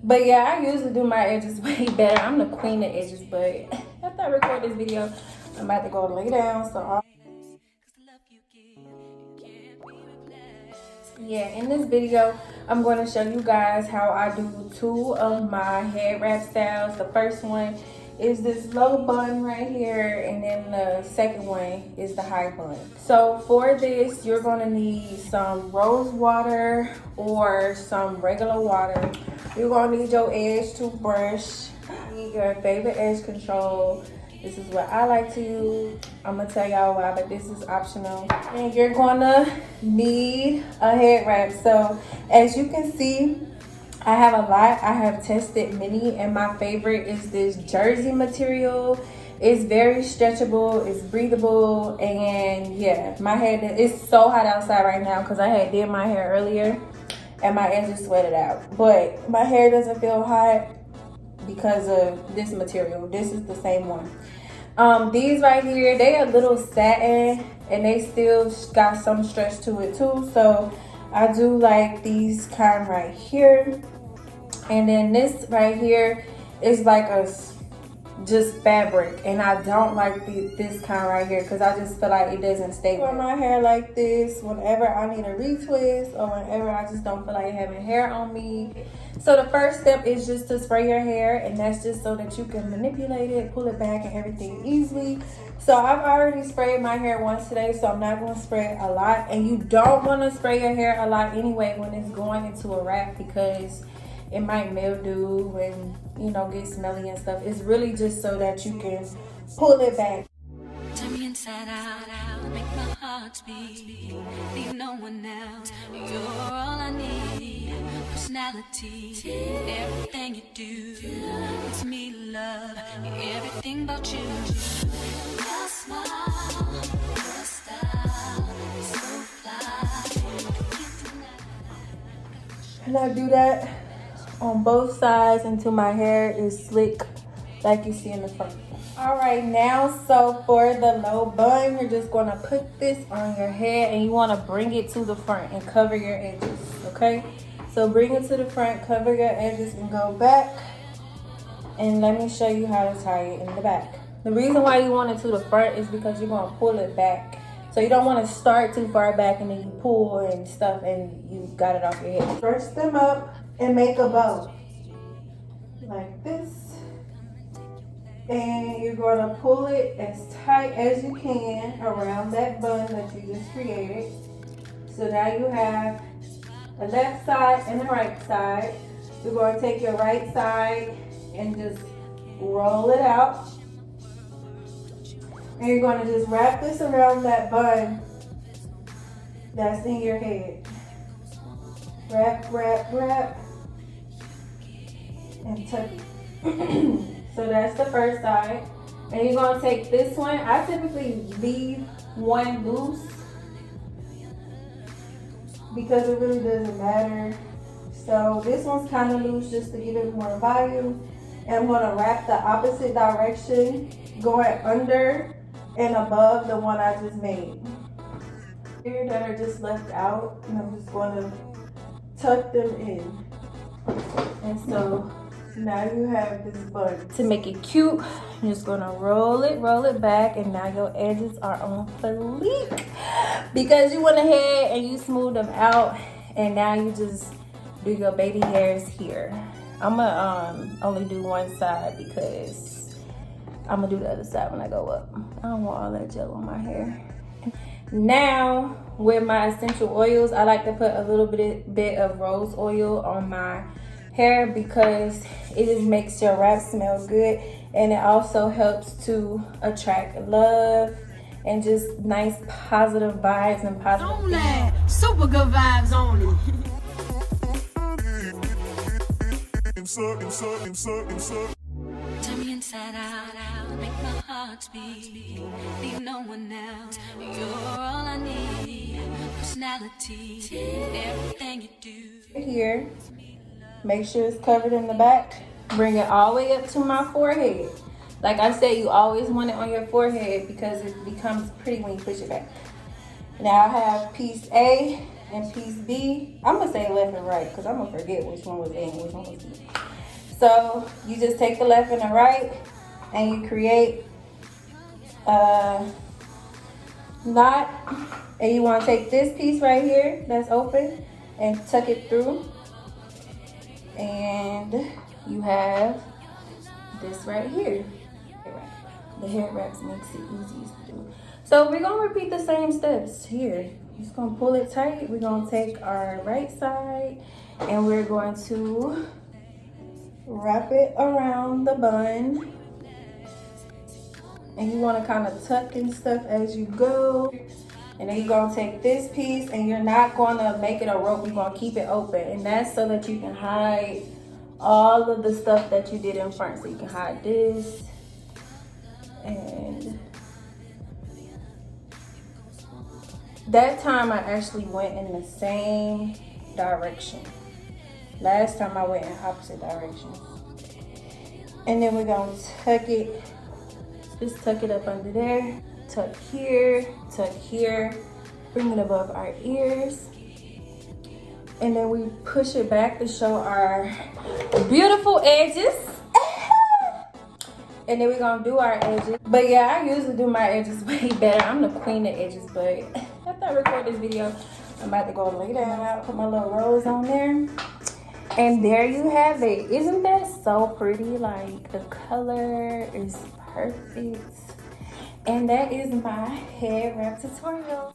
But yeah, I usually do my edges way better. I'm the queen of edges, but after I record this video, I'm about to go lay down. So yeah, in this video, I'm going to show you guys how I do two of my head wrap styles. The first one is this low bun right here, and then the second one is the high bun. So for this, you're going to need some rose water or some regular water. You're going to need your edge toothbrush, your favorite edge control. This is what I like to use. I'm gonna tell y'all why, but this is optional. And you're gonna need a head wrap. So as you can see, I have a lot. I have tested many, and my favorite is this jersey material. It's very stretchable, it's breathable, and yeah, my hair, it's so hot outside right now because I had did my hair earlier and my edges sweated out. But my hair doesn't feel hot because of this material. This is the same one. These right here, they are little satin and they still got some stretch to it too. So I do like these kind right here. And then this right here is like a just fabric, and I don't like this kind right here because I just feel like it doesn't stay for my hair like this whenever I need a retwist or whenever I just don't feel like having hair on me. So the first step is just to spray your hair, and that's just so that you can manipulate it, pull it back and everything easily. So I've already sprayed my hair once today, so I'm not going to spray a lot. And you don't want to spray your hair a lot anyway when it's going into a wrap because it might mildew and, you know, get smelly and stuff. It's really just so that you can pull it back. Turn me inside out, make my heart beat. Leave no one else. You're all I need. Personality, everything you do. It's me, love, everything about you. Your smile, your style, so fly. And I do that on both sides until my hair is slick like you see in the front. All right, now so for the low bun, you're just gonna put this on your head and you wanna bring it to the front and cover your edges, okay? So bring it to the front, cover your edges and go back. And let me show you how to tie it in the back. The reason why you want it to the front is because you're gonna pull it back. So you don't wanna start too far back and then you pull and stuff and you got it off your head. Stretch them up and make a bow like this, and you're going to pull it as tight as you can around that bun that you just created. So now you have the left side and the right side. You're going to take your right side and just roll it out, and you're going to just wrap this around that bun that's in your head. Wrap, wrap, wrap, and tuck it. So that's the first side. And you're gonna take this one. I typically leave one loose because it really doesn't matter. So this one's kind of loose just to give it more volume. And I'm gonna wrap the opposite direction, going under and above the one I just made. Here that are just left out, and I'm just gonna tuck them in. And so now you have this bun. To make it cute, I'm just gonna roll it back, and now your edges are on fleek because you went ahead and you smoothed them out, and now you just do your baby hairs here. I'm gonna only do one side because I'm gonna do the other side when I go up. I don't want all that gel on my hair. Now with my essential oils, I like to put a little bit of rose oil on my hair because it just makes your wrap smell good, and it also helps to attract love and just nice positive vibes and positive Only super good vibes only. Turn me inside out, make my heart beat. Leave no one else. You're all I need. Personality, everything you do. here. Make sure it's covered in the back. Bring it all the way up to my forehead. Like I said, you always want it on your forehead because it becomes pretty when you push it back. Now I have piece A And piece B, I'm gonna say left and right because I'm gonna forget which one was A and which one was B. So you just take the left and the right and you create a knot. And you want to take this piece right here that's open and tuck it through. And you have this right here. The hair wraps makes it easiest to do. So we're gonna repeat the same steps here. Just gonna pull it tight. We're gonna take our right side and we're going to wrap it around the bun. And you wanna kind of tuck and stuff as you go. And then you're gonna take this piece and you're not gonna make it a rope, you're gonna keep it open. And that's so that you can hide all of the stuff that you did in front. So you can hide this. And that time I actually went in the same direction. Last time I went in opposite directions. And then we're gonna tuck it, just tuck it up under there. Tuck here, bring it above our ears. And then we push it back to show our beautiful edges. And then we're gonna do our edges. But yeah, I usually do my edges way better. I'm the queen of edges, but after I record this video, I'm about to go lay down, put my little rose on there. And there you have it. Isn't that so pretty? Like, the color is perfect. And that is my head wrap tutorial.